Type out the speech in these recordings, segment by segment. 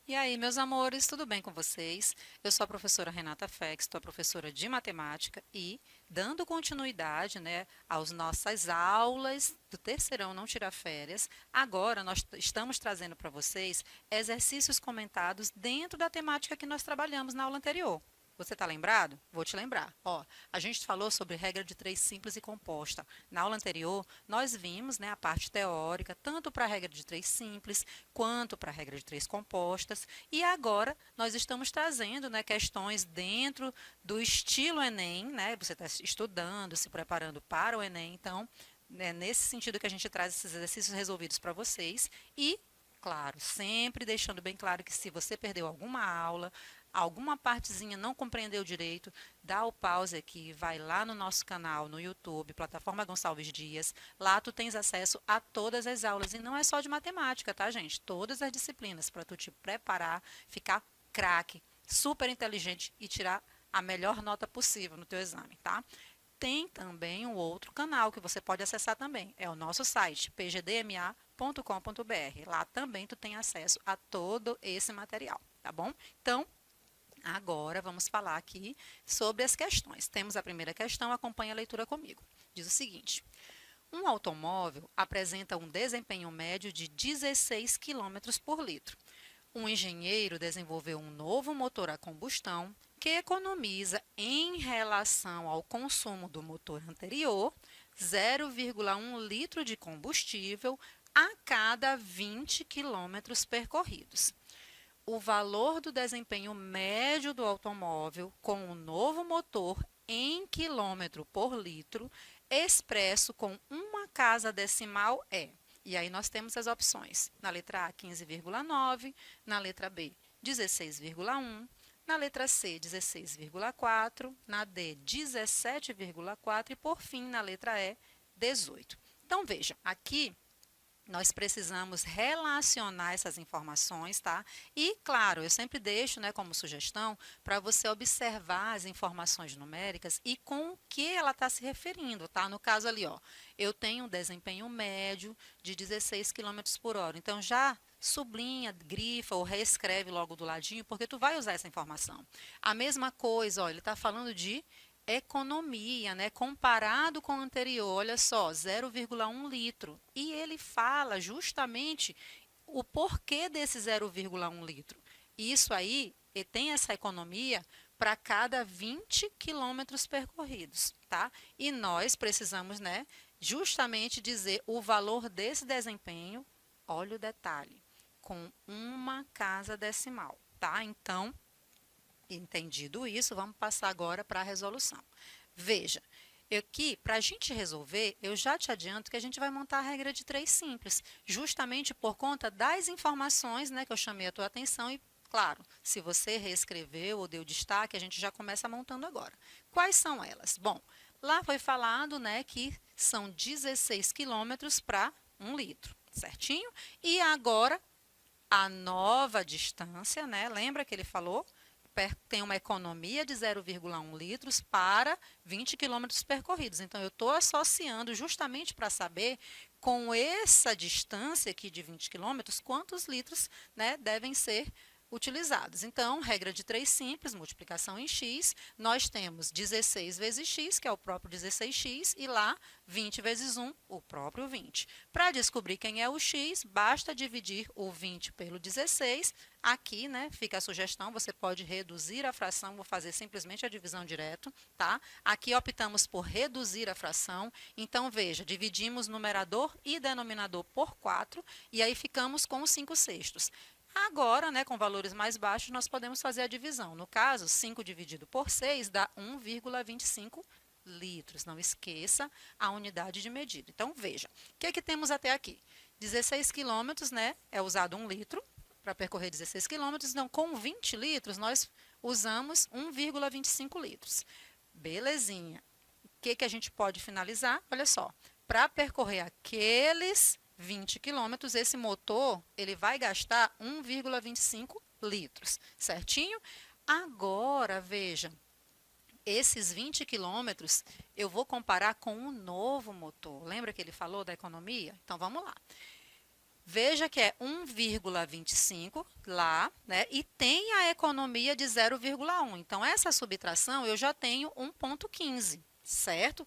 E aí, meus amores, tudo bem com vocês? Eu sou a professora Renata Fex, estou professora de matemática e dando continuidade, né, às nossas aulas do terceirão Não Tira Férias. Agora nós estamos trazendo para vocês exercícios comentados dentro da temática que nós trabalhamos na aula anterior. Você está lembrado? Vou te lembrar. Ó, a gente falou sobre regra de três simples e composta. Na aula anterior, nós vimos, né, a parte teórica, tanto para a regra de três simples, quanto para a regra de três compostas. E agora nós estamos trazendo, né, questões dentro do estilo Enem, né? Você está estudando, se preparando para o Enem. Então, é nesse sentido que a gente traz esses exercícios resolvidos para vocês. E claro, sempre deixando bem claro que se você perdeu alguma aula, alguma partezinha não compreendeu direito, dá o pause aqui, vai lá no nosso canal no YouTube, Plataforma Gonçalves Dias. Lá tu tens acesso a todas as aulas e não é só de matemática, tá, gente? Todas as disciplinas para tu te preparar, ficar craque, super inteligente e tirar a melhor nota possível no teu exame, tá? Tem também um outro canal que você pode acessar também. É o nosso site, pgdma.com.br. Lá também tu tem acesso a todo esse material, tá bom? Então, agora vamos falar aqui sobre as questões. Temos a primeira questão, acompanha a leitura comigo. Diz o seguinte: um automóvel apresenta um desempenho médio de 16 quilômetros por litro. Um engenheiro desenvolveu um novo motor a combustão que economiza, em relação ao consumo do motor anterior, 0,1 litro de combustível a cada 20 quilômetros percorridos. O valor do desempenho médio do automóvel com o novo motor em quilômetro por litro, expresso com uma casa decimal é. E aí nós temos as opções. Na letra A, 15,9, na letra B, 16,1, na letra C, 16,4, na D, 17,4 e por fim, na letra E, 18. Então veja, aqui nós precisamos relacionar essas informações, tá? E, claro, eu sempre deixo, né, como sugestão para você observar as informações numéricas e com o que ela está se referindo, tá? No caso ali, ó, eu tenho um desempenho médio de 16 quilômetros por hora. Então, já sublinha, grifa ou reescreve logo do ladinho, porque tu vai usar essa informação. A mesma coisa, ó, ele está falando de economia, né? Comparado com o anterior, olha só, 0,1 litro. E ele fala justamente o porquê desse 0,1 litro. Isso aí tem essa economia para cada 20 quilômetros percorridos, tá? E nós precisamos, né, justamente dizer o valor desse desempenho, olha o detalhe, com uma casa decimal, tá? Então, entendido isso, vamos passar agora para a resolução. Veja, aqui, para a gente resolver, eu já te adianto que a gente vai montar a regra de três simples, justamente por conta das informações, né, que eu chamei a tua atenção e, claro, se você reescreveu ou deu destaque, a gente já começa montando agora. Quais são elas? Bom, lá foi falado, né, que são 16 quilômetros para 1 litro, certinho? E agora, a nova distância, né, lembra que ele falou? Tem uma economia de 0,1 litros para 20 quilômetros percorridos. Então, eu estou associando justamente para saber, com essa distância aqui de 20 quilômetros, quantos litros, né, devem ser utilizados. Então, regra de três simples, multiplicação em x, nós temos 16 vezes x, que é o próprio 16x, e lá 20 vezes 1, o próprio 20. Para descobrir quem é o x, basta dividir o 20 pelo 16. Aqui, né, fica a sugestão, você pode reduzir a fração, vou fazer simplesmente a divisão direto, tá? Aqui optamos por reduzir a fração, então veja, dividimos numerador e denominador por 4, e aí ficamos com os 5 sextos. Agora, né, com valores mais baixos, nós podemos fazer a divisão. No caso, 5 dividido por 6 dá 1,25 litros. Não esqueça a unidade de medida. Então, veja, o que é que temos até aqui? 16 quilômetros, né, é usado 1 litro para percorrer 16 quilômetros. Então, com 20 litros, nós usamos 1,25 litros. Belezinha. O que que a gente pode finalizar? Olha só, para percorrer aqueles 20 quilômetros, esse motor ele vai gastar 1,25 litros, certinho? Agora, veja, esses 20 quilômetros eu vou comparar com um novo motor. Lembra que ele falou da economia? Então, vamos lá. Veja que é 1,25 lá, né? E tem a economia de 0,1. Então, essa subtração eu já tenho 1,15, certo?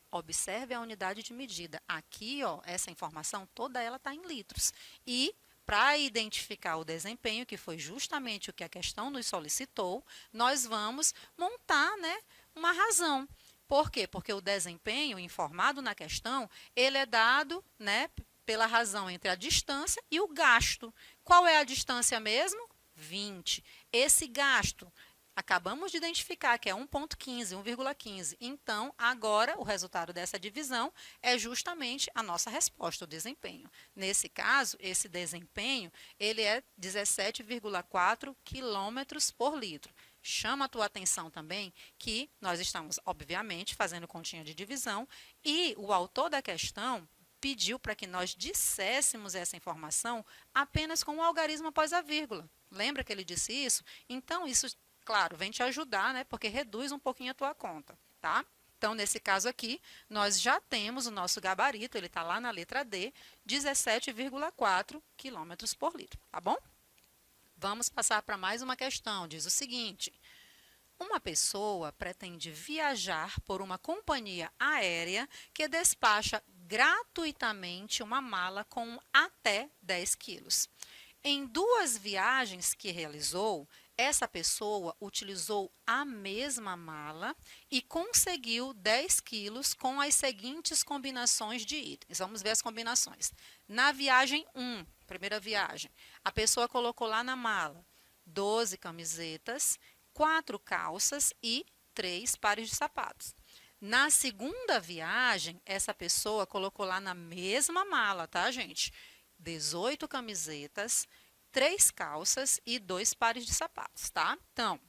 Observe a unidade de medida. Aqui, ó, essa informação toda ela está em litros. E para identificar o desempenho, que foi justamente o que a questão nos solicitou, nós vamos montar, né, uma razão. Por quê? Porque o desempenho informado na questão, ele é dado, né, pela razão entre a distância e o gasto. Qual é a distância mesmo? 20. Esse gasto, acabamos de identificar que é 1,15, 1,15. Então, agora, o resultado dessa divisão é justamente a nossa resposta, o desempenho. Nesse caso, esse desempenho, ele é 17,4 quilômetros por litro. Chama a tua atenção também que nós estamos, obviamente, fazendo continha de divisão e o autor da questão pediu para que nós disséssemos essa informação apenas com o algarismo após a vírgula. Lembra que ele disse isso? Então, isso, claro, vem te ajudar, né? Porque reduz um pouquinho a tua conta, tá? Então, nesse caso aqui, nós já temos o nosso gabarito, ele está lá na letra D, 17,4 quilômetros por litro, tá bom? Vamos passar para mais uma questão. Diz o seguinte: uma pessoa pretende viajar por uma companhia aérea que despacha gratuitamente uma mala com até 10 quilos. Em 2 viagens que realizou, essa pessoa utilizou a mesma mala e conseguiu 10 quilos com as seguintes combinações de itens. Vamos ver as combinações. Na viagem 1, primeira viagem, a pessoa colocou lá na mala 12 camisetas, 4 calças e 3 pares de sapatos. Na segunda viagem, essa pessoa colocou lá na mesma mala, tá, gente? 18 camisetas, 3 calças e 2 pares de sapatos, tá? Então,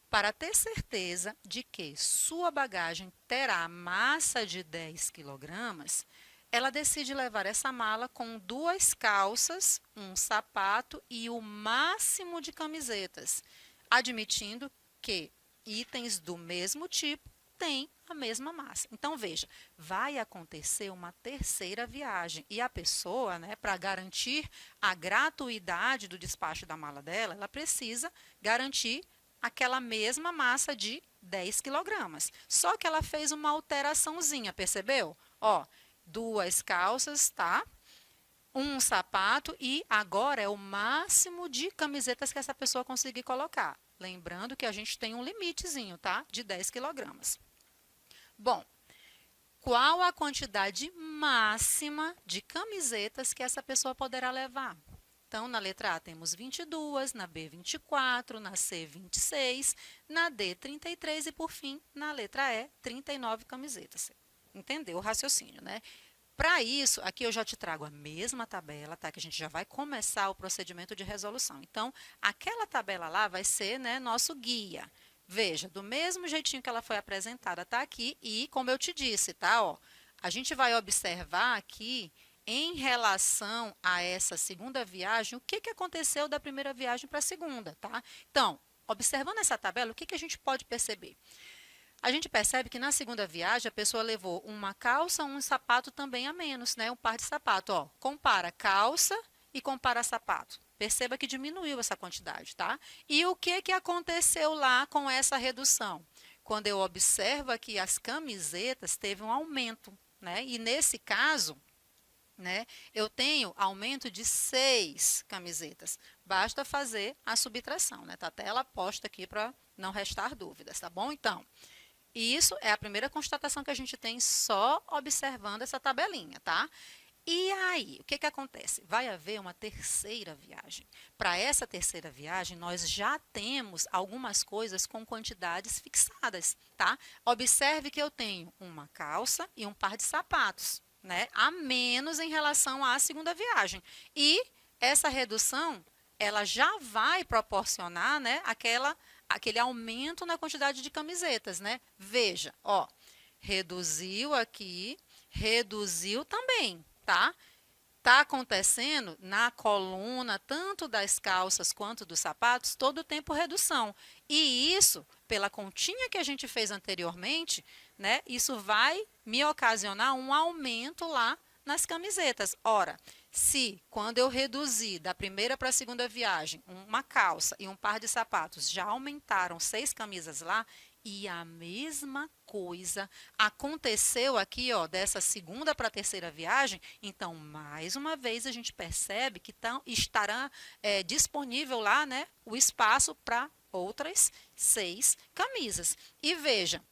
para ter certeza de que sua bagagem terá massa de 10 quilogramas, ela decide levar essa mala com 2 calças, um sapato e o máximo de camisetas, admitindo que itens do mesmo tipo têm a mesma massa. Então, veja, vai acontecer uma terceira viagem e a pessoa, né, para garantir a gratuidade do despacho da mala dela, ela precisa garantir aquela mesma massa de 10 quilogramas. Só que ela fez uma alteraçãozinha, percebeu? Ó, 2 calças, tá? Um sapato e agora é o máximo de camisetas que essa pessoa conseguir colocar. Lembrando que a gente tem um limitezinho, tá? De 10 quilogramas. Bom, qual a quantidade máxima de camisetas que essa pessoa poderá levar? Então, na letra A temos 22, na B 24, na C 26, na D 33 e, por fim, na letra E 39 camisetas. Entendeu o raciocínio, né? Para isso, aqui eu já te trago a mesma tabela, tá? Que a gente já vai começar o procedimento de resolução. Então, aquela tabela lá vai ser, né, nosso guia. Veja, do mesmo jeitinho que ela foi apresentada, tá aqui. E, como eu te disse, tá? Ó, a gente vai observar aqui, em relação a essa segunda viagem, o que aconteceu da primeira viagem para a segunda, tá? Então, observando essa tabela, o que a gente pode perceber? A gente percebe que na segunda viagem a pessoa levou uma calça, um sapato também a menos, né? Um par de sapato, ó. Compara calça e compara sapato. Perceba que diminuiu essa quantidade, tá? E o que aconteceu lá com essa redução? Quando eu observo aqui as camisetas, teve um aumento, né? E nesse caso, né, eu tenho aumento de 6 camisetas. Basta fazer a subtração, né? Tá até ela posta aqui para não restar dúvidas, tá bom? Então, isso é a primeira constatação que a gente tem só observando essa tabelinha, tá? E aí, o que acontece? Vai haver uma terceira viagem. Para essa terceira viagem, nós já temos algumas coisas com quantidades fixadas, tá? Observe que eu tenho uma calça e um par de sapatos, né? A menos em relação à segunda viagem. E essa redução, ela já vai proporcionar, né, aquele aumento na quantidade de camisetas, né? Veja, ó, reduziu aqui, reduziu também, tá? Tá acontecendo na coluna, tanto das calças quanto dos sapatos, todo o tempo redução. E isso, pela continha que a gente fez anteriormente, né, isso vai me ocasionar um aumento lá nas camisetas. Ora, Se, quando eu reduzir da primeira para a segunda viagem, uma calça e um par de sapatos já aumentaram 6 camisas lá, e a mesma coisa aconteceu aqui, ó, dessa segunda para a terceira viagem, então, mais uma vez, a gente percebe que estará disponível lá, né, o espaço para outras 6 camisas. E veja,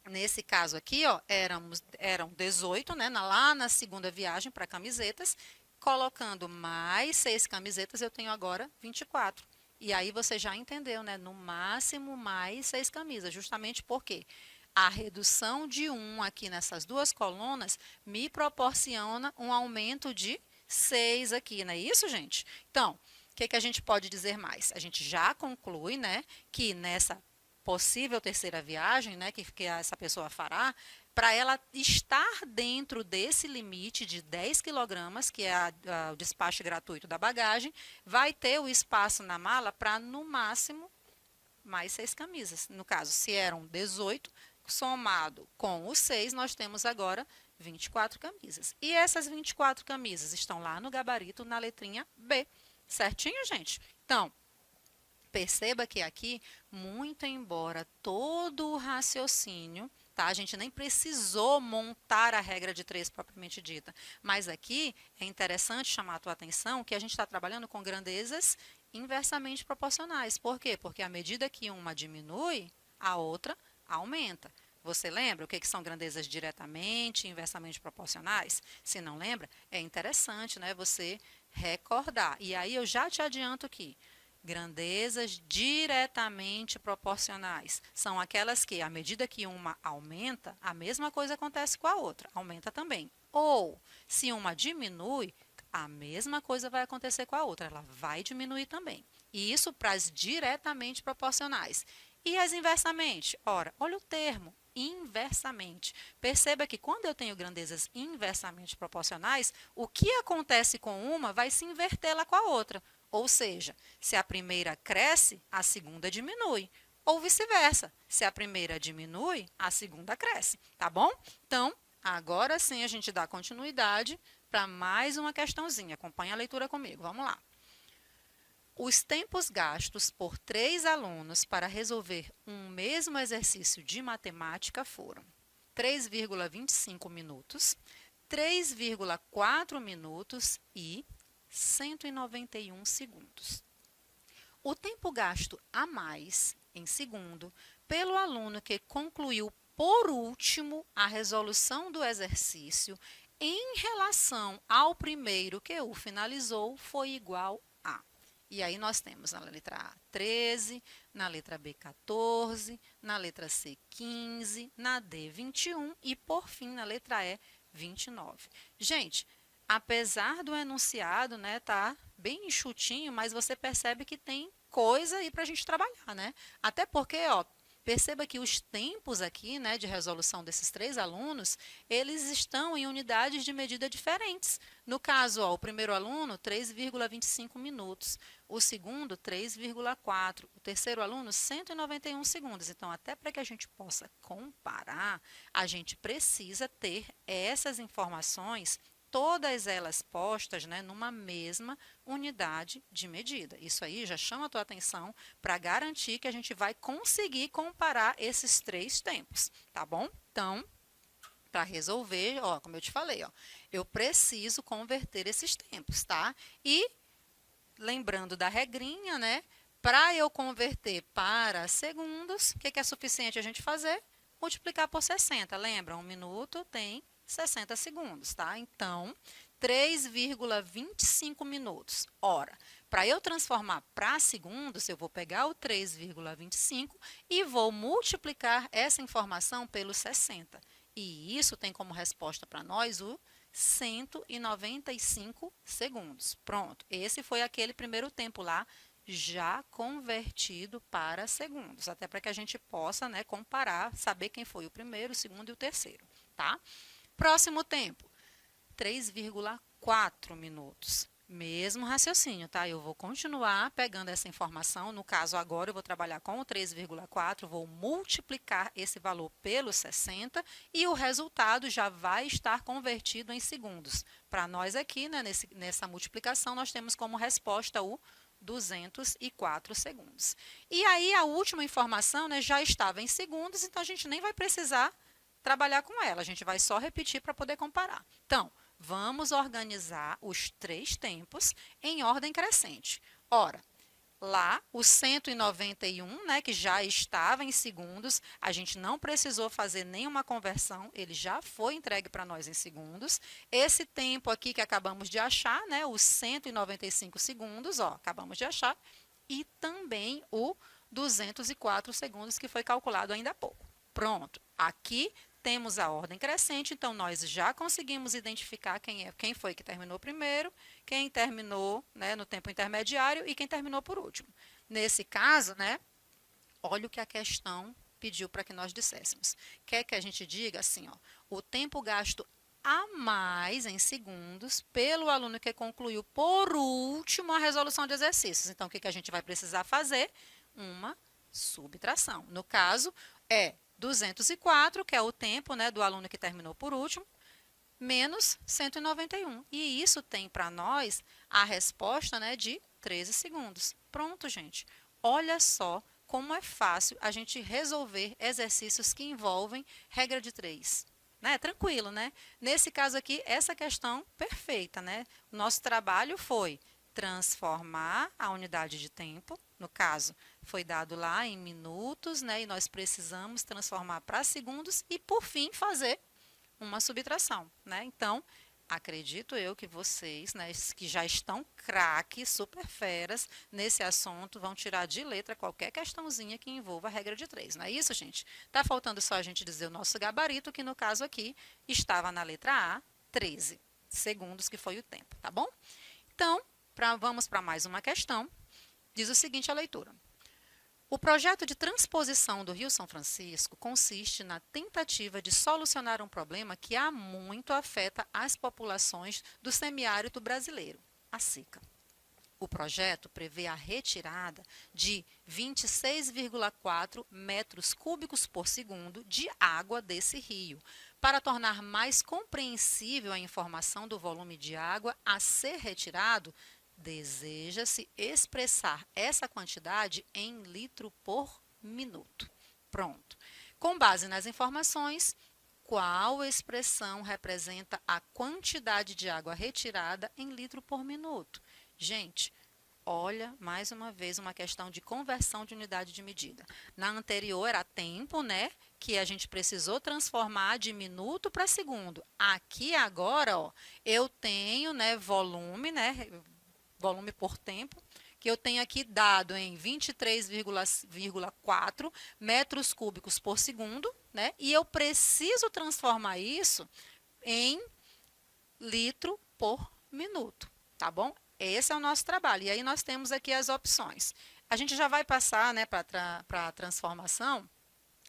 nesse caso aqui, ó, eram 18, né, lá na segunda viagem para camisetas, colocando mais 6 camisetas, eu tenho agora 24. E aí você já entendeu, né? No máximo mais 6 camisas, justamente porque a redução de 1 aqui nessas duas colunas me proporciona um aumento de 6 aqui, não é isso, gente? Então, o que a gente pode dizer mais? A gente já conclui, né, que nessa possível terceira viagem, né, que essa pessoa fará, para ela estar dentro desse limite de 10 quilogramas, que é o despacho gratuito da bagagem, vai ter o espaço na mala para, no máximo, mais 6 camisas. No caso, se eram 18, somado com os 6, nós temos agora 24 camisas. E essas 24 camisas estão lá no gabarito, na letrinha B. Certinho, gente? Então, perceba que aqui, muito embora todo o raciocínio, tá? A gente nem precisou montar a regra de 3 propriamente dita, mas aqui é interessante chamar a tua atenção que a gente está trabalhando com grandezas inversamente proporcionais. Por quê? Porque à medida que uma diminui, a outra aumenta. Você lembra o que são grandezas diretamente, inversamente proporcionais? Se não lembra, é interessante, né, você recordar. E aí eu já te adianto que grandezas diretamente proporcionais são aquelas que, à medida que uma aumenta, a mesma coisa acontece com a outra, aumenta também. Ou, se uma diminui, a mesma coisa vai acontecer com a outra, ela vai diminuir também. E isso para as diretamente proporcionais. E as inversamente? Ora, olha o termo, inversamente. Perceba que quando eu tenho grandezas inversamente proporcionais, o que acontece com uma vai se inverter lá com a outra. Ou seja, se a primeira cresce, a segunda diminui. Ou vice-versa. Se a primeira diminui, a segunda cresce. Tá bom? Então, agora sim a gente dá continuidade para mais uma questãozinha. Acompanhe a leitura comigo. Vamos lá. Os tempos gastos por 3 alunos para resolver um mesmo exercício de matemática foram 3,25 minutos, 3,4 minutos e 191 segundos. O tempo gasto a mais, em segundo, pelo aluno que concluiu por último a resolução do exercício em relação ao primeiro que o finalizou foi igual a. E aí nós temos na letra A 13, na letra B 14, na letra C 15, na D 21 e por fim na letra E 29. Gente, apesar do enunciado, né, tá bem enxutinho, mas você percebe que tem coisa aí para a gente trabalhar, né? Até porque, ó, perceba que os tempos aqui, né, de resolução desses 3 alunos, eles estão em unidades de medida diferentes. No caso, ó, o primeiro aluno, 3,25 minutos. O segundo, 3,4. O terceiro aluno, 191 segundos. Então, até para que a gente possa comparar, a gente precisa ter essas informações, todas elas postas, né, numa mesma unidade de medida. Isso aí já chama a tua atenção para garantir que a gente vai conseguir comparar esses 3 tempos, tá bom? Então, para resolver, ó, como eu te falei, ó, eu preciso converter esses tempos, tá? E, lembrando da regrinha, né, para eu converter para segundos, o que é suficiente a gente fazer? Multiplicar por 60. Lembra? 1 minuto tem 60 segundos, tá? Então, 3,25 minutos. Ora, para eu transformar para segundos, eu vou pegar o 3,25 e vou multiplicar essa informação pelo 60. E isso tem como resposta para nós o 195 segundos. Pronto, esse foi aquele primeiro tempo lá, já convertido para segundos, até para que a gente possa, né, comparar, saber quem foi o primeiro, o segundo e o terceiro, tá? Próximo tempo, 3,4 minutos. Mesmo raciocínio, tá? Eu vou continuar pegando essa informação. No caso, agora eu vou trabalhar com o 3,4, vou multiplicar esse valor pelo 60 e o resultado já vai estar convertido em segundos. Para nós aqui, né, nessa multiplicação, nós temos como resposta o 204 segundos. E aí, a última informação, né, já estava em segundos, então a gente nem vai precisar trabalhar com ela. A gente vai só repetir para poder comparar. Então, vamos organizar os 3 tempos em ordem crescente. Ora, lá o 191, né, que já estava em segundos, a gente não precisou fazer nenhuma conversão, ele já foi entregue para nós em segundos. Esse tempo aqui que acabamos de achar, né, os 195 segundos, ó, acabamos de achar, e também o 204 segundos que foi calculado ainda há pouco. Pronto, aqui temos a ordem crescente, então nós já conseguimos identificar quem foi que terminou primeiro, quem terminou, né, no tempo intermediário e quem terminou por último. Nesse caso, né, olha o que a questão pediu para que nós disséssemos. Quer que a gente diga assim, ó, o tempo gasto a mais em segundos pelo aluno que concluiu por último a resolução de exercícios. Então, o que a gente vai precisar fazer? Uma subtração. No caso, é 204, que é o tempo, né, do aluno que terminou por último, menos 191. E isso tem para nós a resposta, né, de 13 segundos. Pronto, gente. Olha só como é fácil a gente resolver exercícios que envolvem regra de 3. Né? Tranquilo, né? Nesse caso aqui, essa questão perfeita, né? O nosso trabalho foi transformar a unidade de tempo, no caso, foi dado lá em minutos, né? E nós precisamos transformar para segundos e, por fim, fazer uma subtração, né? Então, acredito eu que vocês, né, que já estão craques, super feras nesse assunto, vão tirar de letra qualquer questãozinha que envolva a regra de 3. Não é isso, gente? Tá faltando só a gente dizer o nosso gabarito, que no caso aqui estava na letra A, 13 segundos, que foi o tempo, tá bom? Então, vamos para mais uma questão. Diz o seguinte a leitura. O projeto de transposição do Rio São Francisco consiste na tentativa de solucionar um problema que há muito afeta as populações do semiárido brasileiro, a seca. O projeto prevê a retirada de 26,4 metros cúbicos por segundo de água desse rio, para tornar mais compreensível a informação do volume de água a ser retirado. Deseja-se expressar essa quantidade em litro por minuto. Pronto. Com base nas informações, qual expressão representa a quantidade de água retirada em litro por minuto? Gente, olha, mais uma vez, uma questão de conversão de unidade de medida. Na anterior era tempo, né? Que a gente precisou transformar de minuto para segundo. Aqui agora, ó, eu tenho, né, volume, né? Volume por tempo, que eu tenho aqui dado em 23,4 metros cúbicos por segundo, né? E eu preciso transformar isso em litro por minuto, tá bom? Esse é o nosso trabalho. E aí nós temos aqui as opções. A gente já vai passar, né, para a transformação,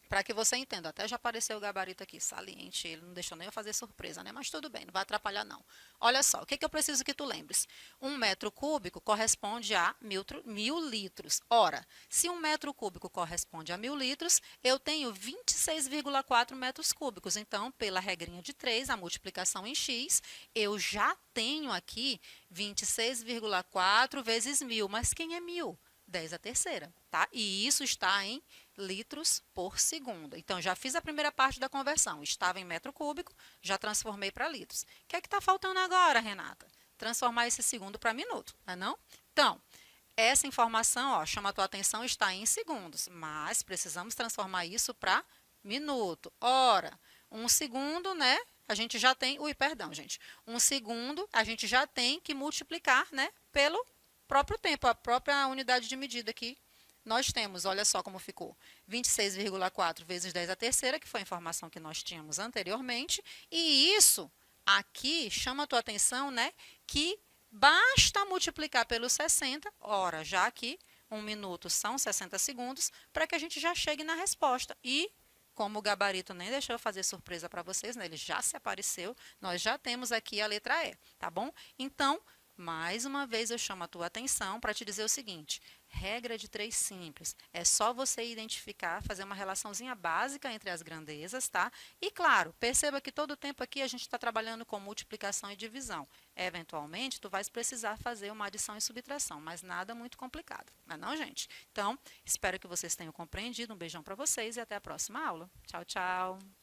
para que você entenda. Até já apareceu o gabarito aqui, saliente, ele não deixou nem eu fazer surpresa, né? Mas tudo bem, não vai atrapalhar não. Olha só, o que eu preciso que tu lembres? 1 metro cúbico corresponde a 1.000 litros. Ora, se 1 metro cúbico corresponde a 1.000 litros, eu tenho 26,4 metros cúbicos. Então, pela regrinha de 3, a multiplicação em x, eu já tenho aqui 26,4 vezes 1.000. Mas quem é 1.000? 10 a terceira, tá? E isso está em litros por segundo. Então, já fiz a primeira parte da conversão. Estava em metro cúbico, já transformei para litros. O que é que está faltando agora, Renata? Transformar esse segundo para minuto, não é não? Então, essa informação, ó, chama a tua atenção, está em segundos, mas precisamos transformar isso para minuto. Ora, 1 segundo, né? A gente já tem... Ui, perdão, gente. 1 segundo, a gente já tem que multiplicar, né? Pelo próprio tempo, a própria unidade de medida aqui. Nós temos, olha só como ficou, 26,4 vezes 10 a terceira, que foi a informação que nós tínhamos anteriormente, e isso aqui chama a tua atenção, né, que basta multiplicar pelo 60, ora, já aqui, 1 minuto são 60 segundos, para que a gente já chegue na resposta. E, como o gabarito nem deixou eu fazer surpresa para vocês, né, ele já se apareceu, nós já temos aqui a letra E, tá bom? Então, Mais uma vez eu chamo a tua atenção para te dizer o seguinte: regra de 3 simples. É só você identificar, fazer uma relaçãozinha básica entre as grandezas, tá? E claro, perceba que todo o tempo aqui a gente está trabalhando com multiplicação e divisão. Eventualmente, tu vais precisar fazer uma adição e subtração, mas nada muito complicado, não é não, gente? Então, espero que vocês tenham compreendido. Um beijão para vocês e até a próxima aula. Tchau, tchau!